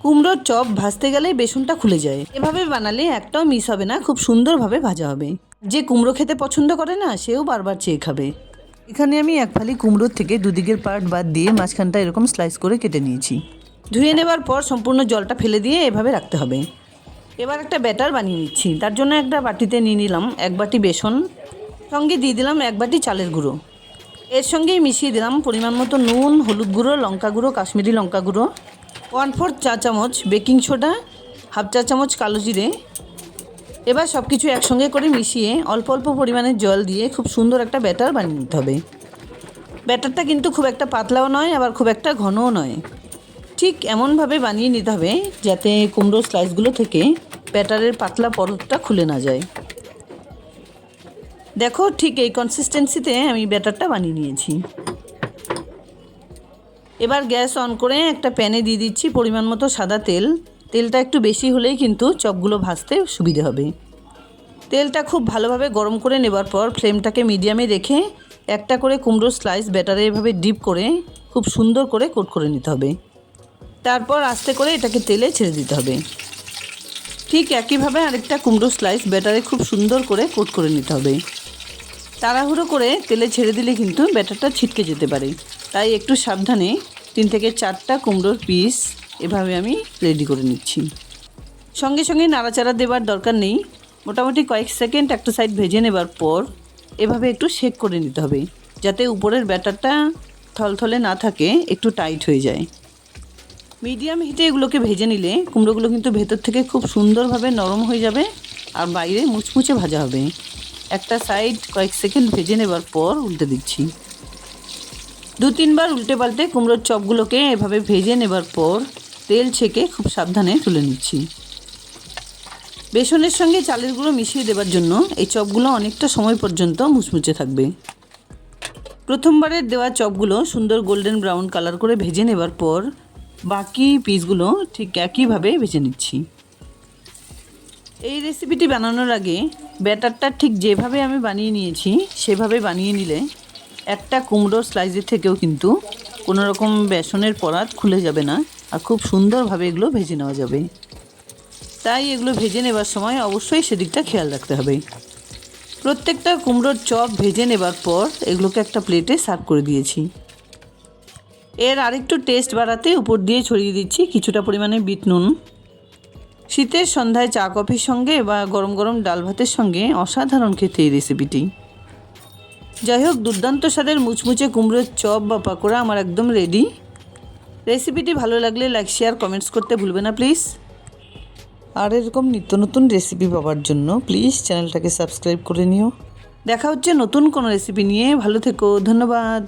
কুমড়োর চপ ভাজতে গেলে বেসনটা খুলে যায়। এভাবে বানালে একটাও মিস হবে না, খুব সুন্দরভাবে ভাজা হবে। যে কুমড়ো খেতে পছন্দ করে না সেও বারবার চেয়ে খাবে। এখানে আমি এক ফালি কুমড়োর থেকে দুদিকের পার্ট বাদ দিয়ে মাঝখানটা এরকম স্লাইস করে কেটে নিয়েছি। ধুয়ে নেবার পর সম্পূর্ণ জলটা ফেলে দিয়ে এভাবে রাখতে হবে। এবার একটা ব্যাটার বানিয়ে নিচ্ছি। তার জন্য একটা বাটিতে নিয়ে নিলাম 1 বাটি বেসন, সঙ্গে দিয়ে দিলাম 1 বাটি চালের গুঁড়ো। এর সঙ্গেই মিশিয়ে দিলাম পরিমাণ মতো নুন, হলুদ গুঁড়ো, লঙ্কা গুঁড়ো, কাশ্মীরি লঙ্কা গুঁড়ো, 1/4 চা চামচ বেকিং সোডা, 1/2 চা চামচ কালো জিরে। এবার সব কিছু একসঙ্গে করে মিশিয়ে অল্প অল্প পরিমাণে জল দিয়ে খুব সুন্দর একটা ব্যাটার বানিয়ে নিতে হবে। ব্যাটারটা কিন্তু খুব একটা পাতলাও নয়, আবার খুব একটা ঘনও নয়। ঠিক এমনভাবে বানিয়ে নিতে হবে যাতে কুমড়োর স্লাইসগুলো থেকে ব্যাটারের পাতলা পরতটা খুলে না যায়। দেখো, ঠিক এই কনসিস্টেন্সিতে আমি ব্যাটারটা বানিয়ে নিয়েছি। এবার গ্যাস অন করে একটা প্যানে দিয়ে দিচ্ছি পরিমাণ মতো সাদা তেল। তেলটা একটু বেশি হলেই কিন্তু চপগুলো ভাজতে সুবিধে হবে। তেলটা খুব ভালোভাবে গরম করে নেবার পর ফ্লেমটাকে মিডিয়ামে রেখে একটা করে কুমড়োর স্লাইস ব্যাটারে এভাবে ডিপ করে খুব সুন্দর করে কোট করে নিতে হবে। তারপর আস্তে করে এটাকে তেলে ছেড়ে দিতে হবে। ঠিক একইভাবে আরেকটা কুমড়োর স্লাইস ব্যাটারে খুব সুন্দর করে কোট করে নিতে হবে। তাড়াহুড়ো করে তেলে ছেড়ে দিলে কিন্তু ব্যাটারটা ছিটকে যেতে পারে, তাই একটু সাবধানে 3 থেকে 4টা কুমড়োর পিস এভাবে আমি রেডি করে নিচ্ছি। সঙ্গে সঙ্গে নাড়াচাড়া দেবার দরকার নেই। মোটামুটি কয়েক সেকেন্ড একটা সাইড ভেজে নেবার পর এভাবে একটু শেক করে নিতে হবে, যাতে উপরের ব্যাটারটা থলথলে না থাকে, একটু টাইট হয়ে যায়। মিডিয়াম হিটে এগুলোকে ভেজে নিলে কুমড়োগুলো কিন্তু ভেতর থেকে খুব সুন্দরভাবে নরম হয়ে যাবে আর বাইরে মুচমুচে ভাজা হবে। একটা সাইড কয়েক সেকেন্ড ভেজে নেবার পর উল্টে দিচ্ছি। 2-3 বার উল্টে পাল্টে কুমড়োর চপগুলোকে এভাবে ভেজে নেবার পর তেল ছেঁকে খুব সাবধানে তুলে নিচ্ছি। বেসনের সঙ্গে চালের গুঁড়ো মিশিয়ে দেবার জন্য এই চপগুলো অনেকটা সময় পর্যন্ত মুচমুচে থাকবে। প্রথমবারের দেওয়া চপগুলো সুন্দর গোল্ডেন ব্রাউন কালার করে ভেজে নেবার পর বাকি পিসগুলো ঠিক একইভাবে ভেজে নিচ্ছি। এই রেসিপিটি বানানোর আগে ব্যাটারটা ঠিক যেভাবে আমি বানিয়ে নিয়েছি সেভাবে বানিয়ে নিলে একটা কুমড়োর স্লাইসের থেকেও কিন্তু কোনো রকম বেসনের পরাত খুলে যাবে না আর খুব সুন্দরভাবে এগুলো ভেজে নেওয়া যাবে। তাই এগুলো ভেজে নেবার সময় অবশ্যই সেদিকটা খেয়াল রাখতে হবে। প্রত্যেকটা কুমড়োর চপ ভেজে নেবার পর এগুলোকে একটা প্লেটে সার্ভ করে দিয়েছি। এর আরেকটু টেস্ট বাড়াতে উপর দিয়ে ছড়িয়ে দিচ্ছি কিছুটা পরিমাণে বিট নুন। শীতের সন্ধ্যায় চা কফির সঙ্গে বা গরম গরম ডাল ভাতের সঙ্গে অসাধারণ খেতে এই রেসিপিটি। যাই হোক, দুর্দান্ত স্বাদের মুচমুচে কুমড়োর চপ বা পাকোড়া আমার একদম রেডি। রেসিপিটি ভালো লাগলে লাইক, শেয়ার, কমেন্টস করতে ভুলবে না প্লিজ। আর এরকম নিত্য নতুন রেসিপি পাওয়ার জন্য প্লিজ চ্যানেলটাকে সাবস্ক্রাইব করে নিও। দেখা হচ্ছে নতুন কোনো রেসিপি নিয়ে। ভালো থেকো, ধন্যবাদ।